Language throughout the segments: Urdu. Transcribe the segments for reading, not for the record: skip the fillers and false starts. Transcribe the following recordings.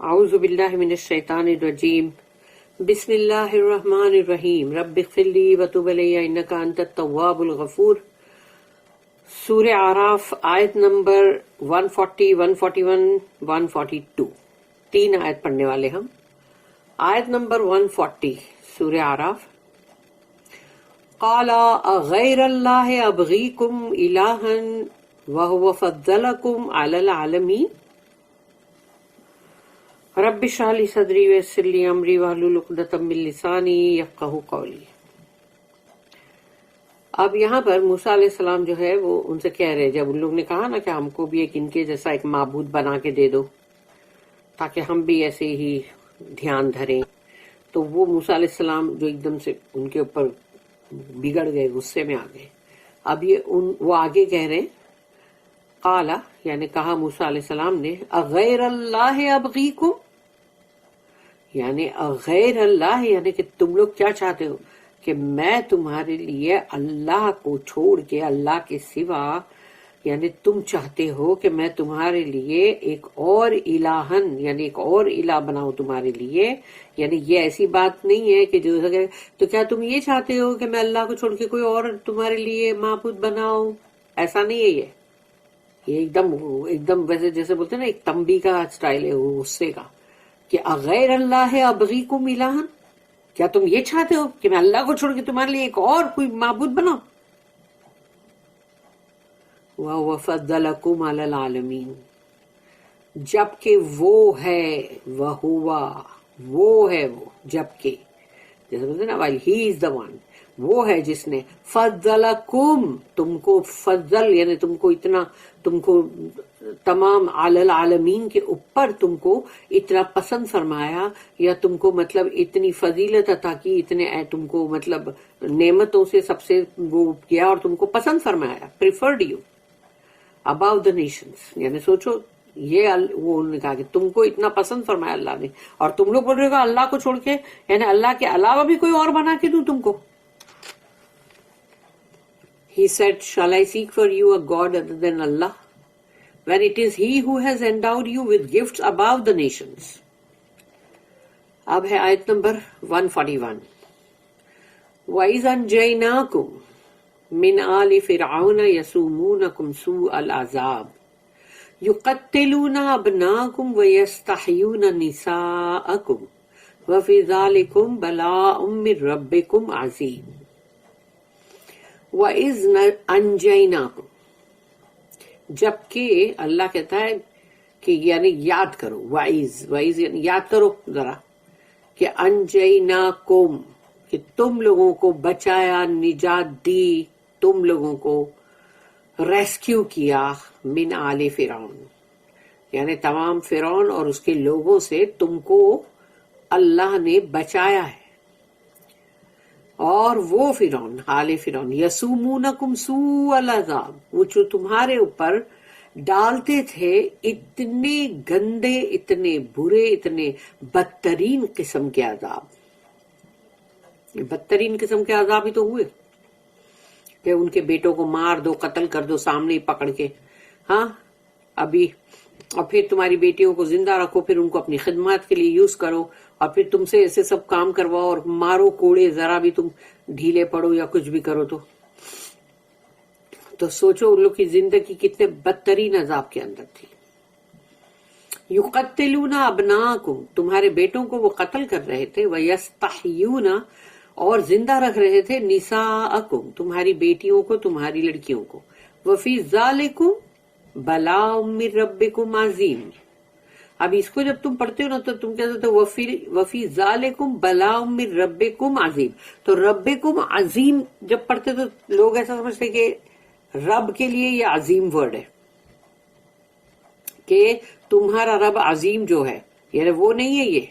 اعوذ باللہ من الشیطان الرجیم بسم اللہ الرحمن الرحیم رب اغفر لی وتب علی انک انت التواب الغفور۔ سورہ اعراف آیت نمبر 140، 141، 142، 3 آیت پڑھنے والے ہم۔ آیت نمبر 140 سورہ اعراف۔ قال اغیر اللہ ابغیکم الہا وہو فضلکم علی العالمین رب اشرح لی صدری ویسر لی امری واحلل عقدۃ من لسانی یفقہوا قولی۔ اب یہاں پر موسیٰ علیہ السلام جو ہے وہ ان سے کہہ رہے، جب ان لوگ نے کہا نا کہ ہم کو بھی ایک ان کے جیسا ایک معبود بنا کے دے دو تاکہ ہم بھی ایسے ہی دھیان دھریں، تو وہ موسیٰ علیہ السلام جو ایک دم سے ان کے اوپر بگڑ گئے، غصے میں آ گئے۔ اب وہ آگے کہہ رہے قالا، یعنی کہا موسیٰ علیہ السلام نے، اغیر اللہ ابغیکم، یعنی غیر اللہ، یعنی کہ تم لوگ کیا چاہتے ہو کہ میں تمہارے لیے اللہ کو چھوڑ کے، اللہ کے سوا، یعنی تم چاہتے ہو کہ میں تمہارے لیے ایک اور الہن، یعنی ایک اور الہ بناؤں تمہارے لیے۔ یعنی یہ ایسی بات نہیں ہے کہ جو تو کیا تم یہ چاہتے ہو کہ میں اللہ کو چھوڑ کے کوئی اور تمہارے لیے معبود بناؤں؟ ایسا نہیں ہے یہ ایک دم ویسے جیسے بولتے ہیں نا، ایک تنبیہ کا سٹائل ہے وہ غصے کا، کہ اغیر اللہ ابغیکم الہا، کیا تم یہ چاہتے ہو کہ میں اللہ کو چھوڑ کے تمہارے لیے ایک اور کوئی معبود بناؤں؟ وَهُوَ فَضَّلَكُمْ عَلَى الْعَالَمِينَ، جبکہ وہ ہے، وہ ہے، جبکہ جیسے بولتے ہیں نا، while he is the one، وہ ہے جس نے فضلکم، تم کو فضل، یعنی تم کو تمام علی العالمین کے اوپر تم کو اتنا پسند فرمایا، یا تم کو مطلب اتنی فضیلت عطا کی، اتنے تم کو مطلب نعمتوں سے سب سے وہ کیا اور تم کو پسند فرمایا، preferred you about the nations. یعنی سوچو، یہ وہ انہوں نے کہا کہ تم کو اتنا پسند فرمایا اللہ نے، اور تم لوگ بول رہے ہو اللہ کو چھوڑ کے، یعنی اللہ کے علاوہ بھی کوئی اور بنا کے دوں تم کو۔ He said, shall I seek for you a God other than Allah, when it is He who has endowed you with gifts above the nations? اب ہے آیت نمبر 141۔ وَإِذْ أَنْجَيْنَاكُمْ مِنْ آلِ فِرْعَوْنَ يَسُومُونَكُمْ سُوءَ الْعَذَابِ يُقَتِّلُونَ أَبْنَاءَكُمْ وَيَسْتَحْيُونَ نِسَاءَكُمْ وَفِي ذَلِكُمْ بَلَاءٌ مِّن رَبِّكُمْ عَظِيمٌ۔ وَإِذْ أَنْجَيْنَاكُمْ، جبکہ اللہ کہتا ہے کہ یعنی یاد کرو، وَإِذْ یعنی یاد کرو ذرا، کہ أَنْجَيْنَاكُمْ، کہ تم لوگوں کو بچایا، نجات دی، تم لوگوں کو ریسکیو کیا، من آل فرعون، یعنی تمام فرعون اور اس کے لوگوں سے تم کو اللہ نے بچایا ہے۔ اور وہ فرعون، آل فرعون، یسومونکم سوء العذاب، وہ جو تمہارے اوپر ڈالتے تھے اتنے گندے، اتنے برے، اتنے بدترین قسم کے عذاب۔ بدترین قسم کے عذاب ہی تو ہوئے کہ ان کے بیٹوں کو مار دو، قتل کر دو سامنے ہی پکڑ کے، ہاں ابھی، اور پھر تمہاری بیٹیوں کو زندہ رکھو، پھر ان کو اپنی خدمات کے لیے یوز کرو، اور پھر تم سے ایسے سب کام کرواؤ اور مارو کوڑے، ذرا بھی تم ڈھیلے پڑو یا کچھ بھی کرو تو سوچو ان لوگ کی زندگی کتنے بدترین عذاب کے اندر تھی۔ یقتلون ابناءکم، تمہارے بیٹوں کو وہ قتل کر رہے تھے، ویستحیون، اور زندہ رکھ رہے تھے، نساءکم، تمہاری بیٹیوں کو، تمہاری لڑکیوں کو، وفی ذالکم بلاء من ربکم عظیم۔ اب اس کو جب تم پڑھتے ہو نا تو تم کہتے ہو وفی ذالکم بلاء من ربکم عظیم، تو ربکم عظیم جب پڑھتے تو لوگ ایسا سمجھتے کہ رب کے لیے یہ عظیم ورڈ ہے، کہ تمہارا رب عظیم جو ہے، یعنی وہ نہیں ہے،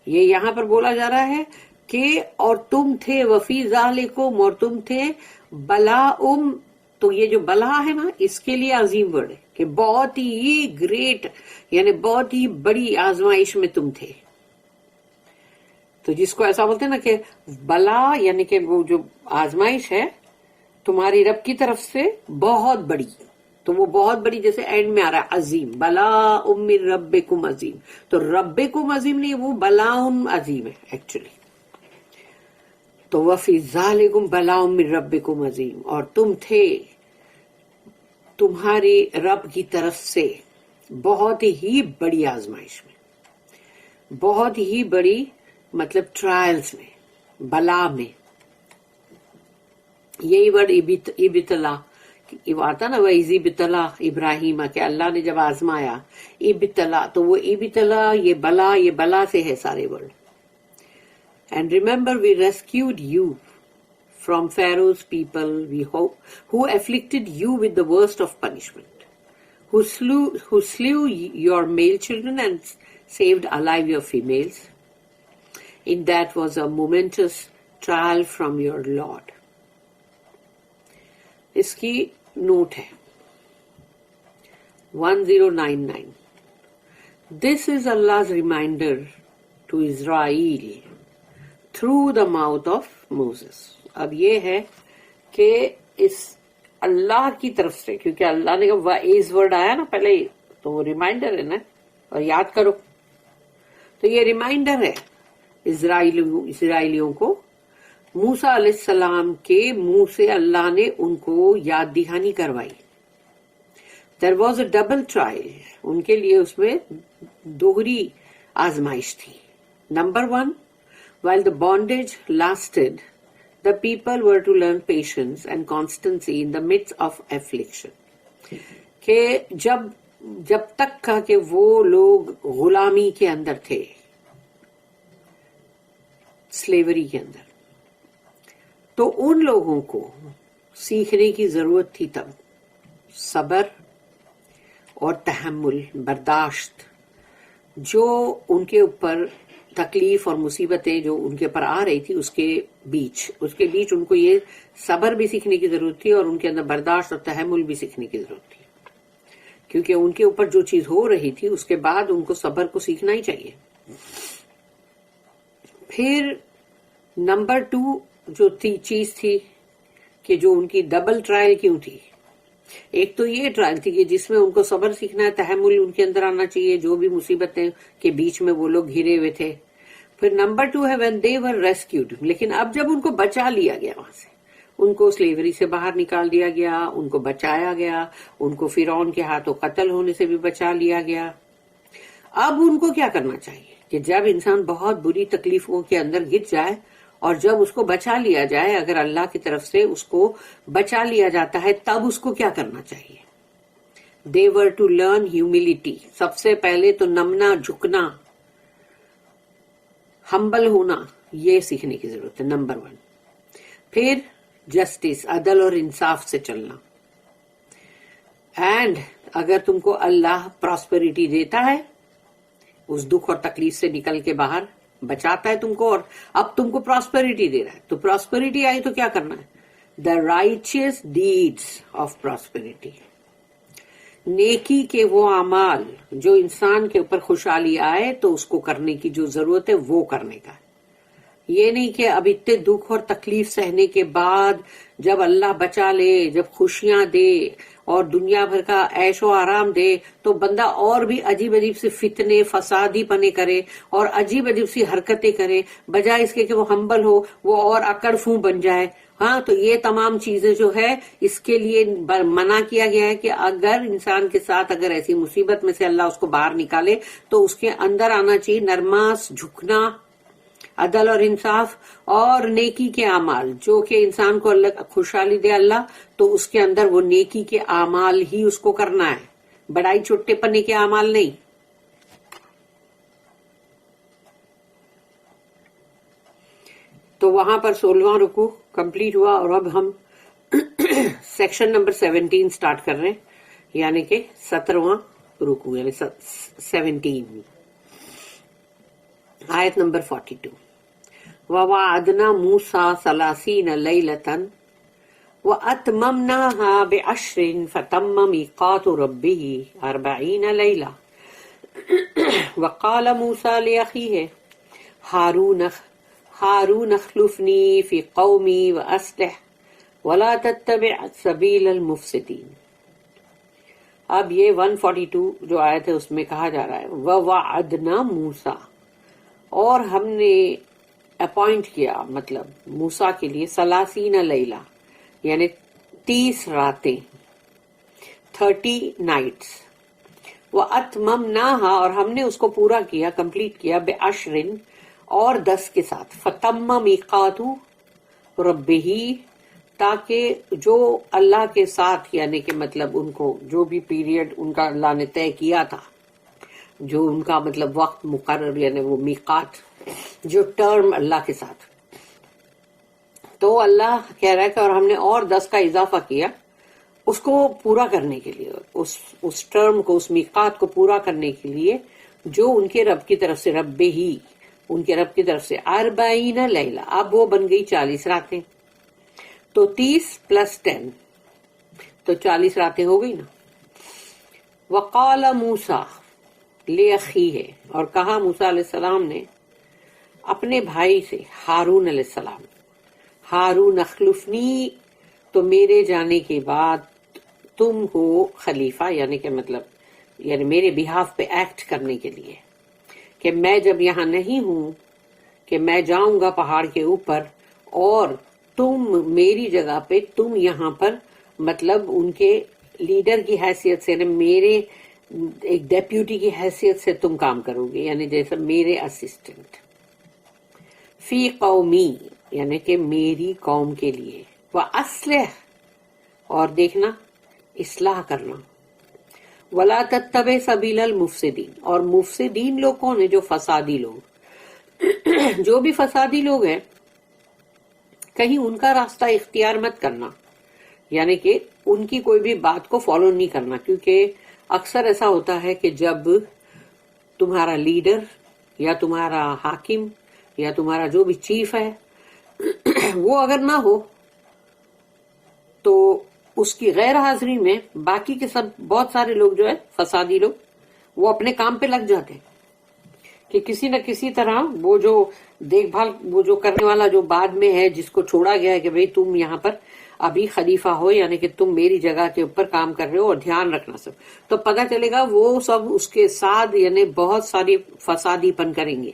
یہ یہاں پر بولا جا رہا ہے کہ اور تم تھے، وفی ذالکم، اور تم تھے، بلاء، تو یہ جو بلا ہے نا اس کے لیے عظیم ورڈ ہے، کہ بہت ہی گریٹ، یعنی بہت ہی بڑی آزمائش میں تم تھے۔ تو جس کو ایسا بولتے ہیں نا کہ بلا، یعنی کہ وہ جو آزمائش ہے تمہاری رب کی طرف سے بہت بڑی، تو وہ بہت بڑی، جیسے اینڈ میں آ رہا ہے عظیم، بلا من ربکم عظیم، تو ربکم عظیم نہیں، وہ بلا عظیم ہے ایکچولی. تو وفی ذالکم بلا من ربکم عظیم، اور تم تھے تمہاری رب کی طرف سے بہت ہی بڑی آزمائش میں، بہت ہی بڑی مطلب ٹرائلز میں، بلا میں. یہی ورڈ ابتلا آتا نا، وَإِذِ ابتلا ابراہیم، کہ اللہ نے جب آزمایا. ابتلا، تو وہ ابتلا، یہ بلا سے ہے سارے word. And remember we rescued you from Pharaoh's people, who afflicted you with the worst of punishment, who slew your male children and saved alive your females. In that was a momentous trial from your Lord. اس کی نوٹ ہے 1099. This is Allah's reminder to Israel through the mouth of Moses. اب یہ ہے کہ اس اللہ کی طرف سے، کیونکہ اللہ نے کہا وَإِذْ ورڈ آیا نا پہلے ہی، تو وہ ریمائنڈر ہے نا، اور یاد کرو. تو یہ ریمائنڈر ہے اسرائیلیوں کو. موسیٰ علیہ السلام کے منہ سے اللہ نے ان کو یاد دہانی کروائی. There was a double trial. ان کے لیے اس میں دوہری آزمائش تھی. Number 1, while the bondage lasted, the people were to learn patience and constancy in the midst of affliction. کہ جب تک کا کہ وہ لوگ غلامی کے اندر تھے، سلیوری کے اندر، تو ان لوگوں کو سیکھنے کی ضرورت تھی تب صبر اور تحمل، برداشت. جو ان کے اوپر تکلیف اور مصیبتیں جو ان کے اوپر آ رہی تھی، اس کے بیچ ان کو یہ صبر بھی سیکھنے کی ضرورت تھی، اور ان کے اندر برداشت اور تحمل بھی سیکھنے کی ضرورت تھی. کیونکہ ان کے اوپر جو چیز ہو رہی تھی، اس کے بعد ان کو صبر کو سیکھنا ہی چاہیے. پھر نمبر 2 جو چیز تھی کہ جو ان کی ڈبل ٹرائل کیوں تھی. ایک تو یہ ٹرائل تھی کہ جس میں ان کو صبر سیکھنا ہے، تحمل ان کے اندر آنا چاہیے جو بھی مصیبتیں کے بیچ میں وہ لوگ گھرے ہوئے تھے. پھر نمبر 2 ہے when they were rescued. لیکن اب جب ان کو بچا لیا گیا، وہاں سے ان کو سلیوری سے باہر نکال دیا گیا، ان کو بچایا گیا، ان کو فرعون کے ہاتھوں قتل ہونے سے بھی بچا لیا گیا. اب ان کو کیا کرنا چاہیے کہ جب انسان بہت بری تکلیفوں کے اندر گر جائے اور جب اس کو بچا لیا جائے، اگر اللہ کی طرف سے اس کو بچا لیا جاتا ہے، تب اس کو کیا کرنا چاہیے. They were to learn humility. سب سے پہلے تو نمنا، جھکنا، ہمبل ہونا، یہ سیکھنے کی ضرورت ہے نمبر 1. پھر جسٹس، عدل اور انصاف سے چلنا. اینڈ اگر تم کو اللہ پراسپیرٹی دیتا ہے، اس دکھ اور تکلیف سے نکل کے باہر بچاتا ہے تم کو، اور اب تم کو پراسپیرٹی دے رہا ہے، تو پراسپیرٹی آئی تو کیا کرنا ہے. دا رائچیس ڈیڈس آف پراسپیرٹی، نیکی کے وہ اعمال جو انسان کے اوپر خوشحالی آئے تو اس کو کرنے کی جو ضرورت ہے وہ کرنے کا. یہ نہیں کہ اب اتنے دکھ اور تکلیف سہنے کے بعد جب اللہ بچا لے، جب خوشیاں دے اور دنیا بھر کا عیش و آرام دے، تو بندہ اور بھی عجیب عجیب سے فتنے فسادی پنے کرے اور عجیب عجیب سی حرکتیں کرے، بجائے اس کے کہ وہ ہمبل ہو، وہ اور اکڑ فوں بن جائے. ہاں، تو یہ تمام چیزیں جو ہے اس کے لیے منع کیا گیا ہے کہ اگر انسان کے ساتھ اگر ایسی مصیبت میں سے اللہ اس کو باہر نکالے تو اس کے اندر آنا چاہیے نرماس، جھکنا، عدل اور انصاف اور نیکی کے اعمال. جو کہ انسان کو اللہ خوشحالی دے اللہ، تو اس کے اندر وہ نیکی کے اعمال ہی اس کو کرنا ہے، بڑائی چھوٹے پنے کے اعمال نہیں. تو وہاں پر 16واں رکوع کمپلیٹ ہوا، اور اب ہم سیکشن نمبر 17 سٹارٹ کر رہے ہیں، یعنی کہ 17واں رکوع، یعنی 17 آیت نمبر 42. وَوَعَدْنَا مُوسَىٰ 30 لَيْلَةً وَأَتْمَمْنَاهَا بِعَشْرٍ فَتَمَّ مِيقَاتُ رَبِّهِ 40 لَيْلَةً وَقَالَ مُوسَىٰ لِأَخِيهِ هارون اخلفني في قومي وأصلح ولا تتبع سبيل المفسدين. اب یہ 142 جو آیت ہے اس میں کہا جا رہا ہے وَوَعَدْنَا مُوسَى، اور ہم نے اپوائنٹ کیا مطلب موسیٰ کے لیے 30 لیلہ یعنی 30 راتیں 30 نائٹس، وَأَتْمَمْنَاهَا، اور ہم نے اس کو پورا کیا کمپلیٹ کیا بِعَشْرٍ اور 10 کے ساتھ، فَتَمَّ مِيقَاتُ رَبِّهِ، تاکہ جو اللہ کے ساتھ یعنی کہ مطلب ان کو جو بھی پیریڈ ان کا اللہ نے طے کیا تھا، جو ان کا مطلب وقت مقرر یعنی وہ میقات جو ٹرم اللہ کے ساتھ، تو اللہ کہہ رہا ہے کہ اور ہم نے اور 10 کا اضافہ کیا اس کو پورا کرنے کے لیے، اس ٹرم کو اس میقات کو پورا کرنے کے لیے جو ان کے رب کی طرف سے، رب ہی ان کے رب کی طرف سے 40 لیلہ، اب وہ بن گئی 40 راتیں، تو 30 + 10 تو 40 راتیں ہو گئی نا۔ وقال موسیٰ لأخیہ، اور کہا موسیٰ علیہ السلام نے اپنے بھائی سے ہارون علیہ السلام، ہارون اخلفنی، تو میرے جانے کے بعد تم ہو خلیفہ، یعنی کہ مطلب یعنی میرے بہاف پہ ایکٹ کرنے کے لیے، کہ میں جب یہاں نہیں ہوں کہ میں جاؤں گا پہاڑ کے اوپر اور تم میری جگہ پہ، تم یہاں پر مطلب ان کے لیڈر کی حیثیت سے، یعنی میرے ایک ڈیپیوٹی کی حیثیت سے تم کام کرو گے، یعنی جیسے میرے اسسٹنٹ، فی قومی یعنی کہ میری قوم کے لیے، وَأَصْلِحْ، اور دیکھنا اصلاح کرنا، وَلَا تَتَّبِعْ سَبِيلَ الْمُفْسِدِينَ، اور مفسدین لوگ کون ہیں؟ جو فسادی لوگ جو بھی فسادی لوگ ہیں کہیں ان کا راستہ اختیار مت کرنا، یعنی کہ ان کی کوئی بھی بات کو فالو نہیں کرنا، کیونکہ اکثر ایسا ہوتا ہے کہ جب تمہارا لیڈر یا تمہارا حاکم یا تمہارا جو بھی چیف ہے وہ اگر نہ ہو تو اس کی غیر حاضری میں باقی کے سب بہت سارے لوگ جو ہے فسادی لوگ وہ اپنے کام پہ لگ جاتے ہیں کہ کسی نہ کسی طرح وہ جو دیکھ بھال وہ جو کرنے والا جو بعد میں ہے جس کو چھوڑا گیا ہے کہ بھئی تم یہاں پر ابھی خلیفہ ہو، یعنی کہ تم میری جگہ کے اوپر کام کر رہے ہو اور دھیان رکھنا سب، تو پتہ چلے گا وہ سب اس کے ساتھ یعنی بہت ساری فسادی پن کریں گے۔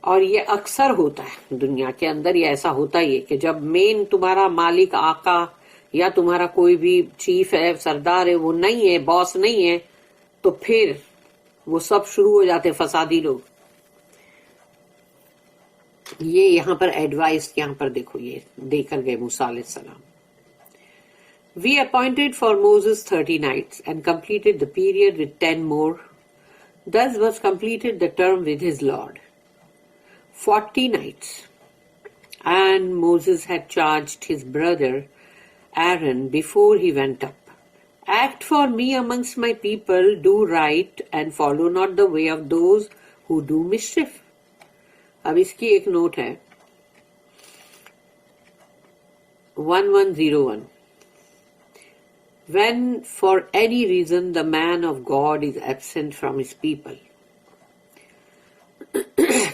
اور یہ اکثر ہوتا ہے دنیا کے اندر، یہ ایسا ہوتا ہی ہے کہ جب مین تمہارا مالک آقا یا تمہارا کوئی بھی چیف ہے، سردار ہے، وہ نہیں ہے، باس نہیں ہے، تو پھر وہ سب شروع ہو جاتے فسادی لوگ۔ یہ یہاں پر ایڈوائس یہاں پر دیکھو یہ دے کر گئے موسیٰ علیہ السلام۔ We appointed for Moses 30 nights and completed the period with 10 more. Thus was completed the term with his Lord. 40 nights. And Moses had charged his brother Aaron before he went up. Act for me amongst my people, do right, and follow not the way of those who do mischief. اب اس کی ایک نوٹ ہے 1101. When for any reason the man of God is absent from his people,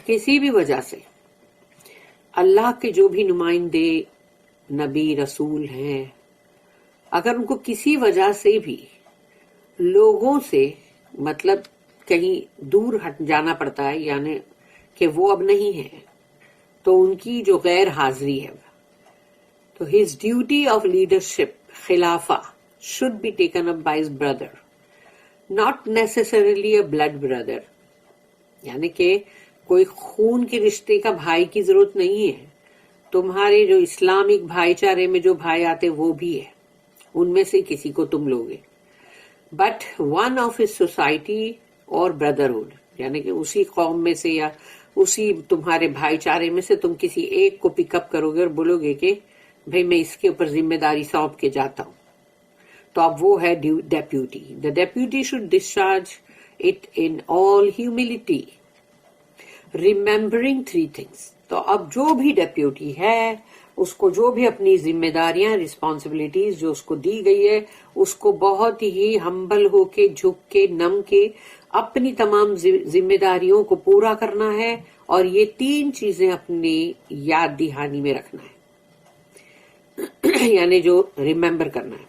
کسی بھی وجہ سے اللہ کے جو بھی نمائندے نبی رسول ہیں، اگر ان کو کسی وجہ سے بھی لوگوں سے مطلب کہیں دور ہٹ جانا پڑتا ہے، یعنی کہ وہ اب نہیں ہے، تو ان کی جو غیر حاضری ہے، تو his duty of leadership خلافہ should be taken up by his brother, not necessarily a blood brother، یعنی کہ کوئی خون کے رشتے کا بھائی کی ضرورت نہیں ہے، تمہارے جو اسلامک بھائی چارے میں جو بھائی آتے وہ بھی ہے، ان میں سے کسی کو تم لوگے، but one of his society اور brotherhood، یعنی کہ اسی قوم میں سے یا اسی تمہارے بھائی چارے میں سے تم کسی ایک کو پک اپ کرو گے اور بولو گے کہ بھئی میں اس کے اوپر ذمہ داری سونپ کے جاتا ہوں، تو اب وہ ہے deputy. The deputy should discharge it in all humility remembering 3 things۔ تو اب جو بھی ڈیپیوٹی ہے اس کو جو بھی اپنی ذمہ داریاں ریسپانسبلٹیز جو اس کو دی گئی ہے اس کو بہت ہی ہمبل ہو کے جھک کے نم کے اپنی تمام ذمہ داریوں کو پورا کرنا ہے، اور یہ 3 چیزیں اپنی یاد دہانی میں رکھنا ہے یعنی جو ریممبر کرنا ہے۔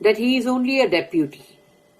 that he is only a deputy,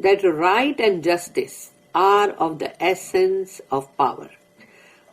that right and justice are of the essence of power,